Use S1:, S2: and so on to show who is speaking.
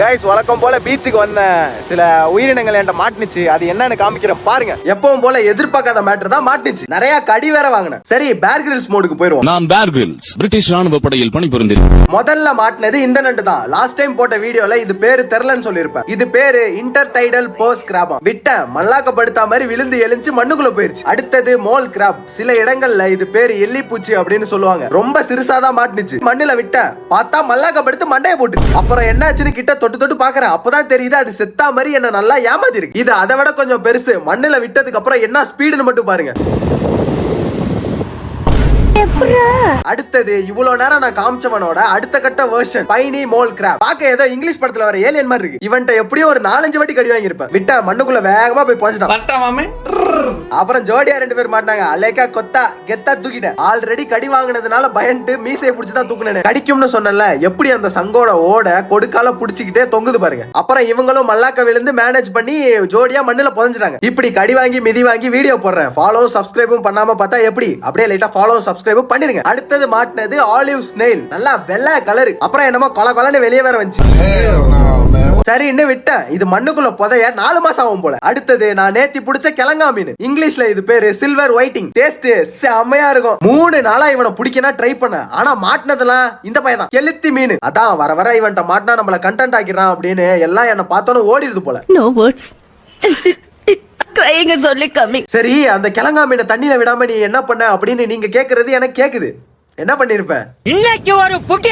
S1: Guys வழக்கம் போல பீச்சுக்கு வந்த சில உயிரினங்கள் என்கிட்ட மாட்டுச்சு. அது என்னன்னு காமிக்கிறேன் பாருங்க. எப்பவும் போல எதிர்பார்க்காத மேட்டர் தான் மாட்டுச்சு. நிறைய கடி வேற வாங்கினேன். சரி பேர் கிரில்ஸ் மோடுக்கு போயிருவோம்.
S2: நான் பேர் கிரில்ஸ் பிரிட்டிஷ் ராணுவ படையில் பணிபுரிந்தேன்.
S1: முதல்ல மாட்டினது இந்த நண்டு தான். லாஸ்ட் டைம் போட்ட வீடியோல இது பேரு தெரியலன்னு சொல்லியிருப்பேன். இது பேரு இன்டர்டைடல் பர்ஸ் கிராப். விட்ட மல்லாக்கப்படுத்தா மாதிரி விழுந்து எழுந்து மண்ணுக்குள்ள போயிருச்சு. அடுத்தது மோல் கிராப். சில இடங்கள்ல இது பேரு எல்லி பூச்சி அப்படின்னு சொல்லுவாங்க. ரொம்ப சிறுசாதான் மாட்டுச்சு. மண்ணுல விட்ட பார்த்தா மல்லாக்கப்படுத்து மண்டைய போட்டு. அப்புறம் என்னாச்சுன்னு கிட்ட தொட்டு பாக்குறேன். அப்பதான் தெரியுது அது செத்தா மாதிரி என்ன நல்லா ஏமாத்தி இருக்கு. இது அதை விட கொஞ்சம் பெருசு. மண்ணுல விட்டதுக்கு அப்புறம் என்ன ஸ்பீடுன்னு மட்டும் பாருங்க. அடுத்தது இவ்வளவு நேரம் நான் காமிச்சவனோட அடுத்த கட்ட வெர்ஷன் பைனி மோல் கிராப். பாக்க ஏதோ இங்கிலீஷ் படத்துல வர ஏலியன் மாதிரி இருக்கு. இவன்ட்ட எப்படியும் ஒரு 4-5 வாட்டி கடி வாங்கியிருப்பேன். விட்டா மண்ணுக்குள்ள வேகமா போய் போச்சுட்டான். அப்புறம் ஜோடியா 2 பேர் மாட்டாங்க. அலேக்கா கொத்தா கெத்தா தூக்கிட்டேன். ஆல்ரெடி கடி வாங்கினதுனால பயந்து மீசையை புடிச்சுதான் தூக்குனேன். கடிக்கும்னு சொன்னல, எப்படி அந்த சங்கோட ஓட கொடுக்கால புடிச்சுக்கிட்டே தொங்குது பாருங்க. அப்புறம் இவங்களும் மல்லாக்க விழுந்து மேனேஜ் பண்ணி ஜோடியா மண்ணுல புதைஞ்சிட்டாங்க. இப்படி கடி வாங்கி மிதி வாங்கி வீடியோ போடுறேன். ஃபாலோ சப்ஸ்கிரைபும் பண்ணாம பார்த்தா எப்படி? அப்படியே லைட்டா ஃபாலோ சப்ஸ்கிரைப் பண்ணிருங்க. அடுத்தது மாட்டினது ஆலிவ் ஸ்னெயில். நல்லா வெள்ளை கலர். அப்புறம் என்னமோ கொலன்னு வெளியே வேற வந்துச்சு. சரி இன்னும் விட்டேன். இது மண்ணுக்குள்ள புதைய 4 மாசம் ஆகும் போல. அடுத்தது நான் நேத்தி பிடிச்ச கிழங்கா மீன். இங்கிலீஷ்ல இது பேரு சில்வர் ஒயிட்டிங். டேஸ்ட் செம்மையா இருக்கும். 3 நாளா இவனை பிடிக்கனா ட்ரை பண்ண. ஆனா மாட்டினதெல்லாம் இந்த பையன் தான். கெளுத்தி மீன். அதான் வர இவன்ட்ட மாட்டினா நம்மள கண்டென்ட் ஆக்கிடுறான் அப்படின்னு எல்லாம் என்ன பார்த்தோன்னு ஓடிடுது போல.
S3: No words. Crying is only coming.
S1: சரி அந்த கிழங்கா மீனை தண்ணியில விடாம நீ என்ன பண்ண அப்படின்னு நீங்க கேக்குறது எனக்கு கேக்குது. என்ன பண்ணிருப்ப?
S4: இன்னைக்கு ஒரு புட்டி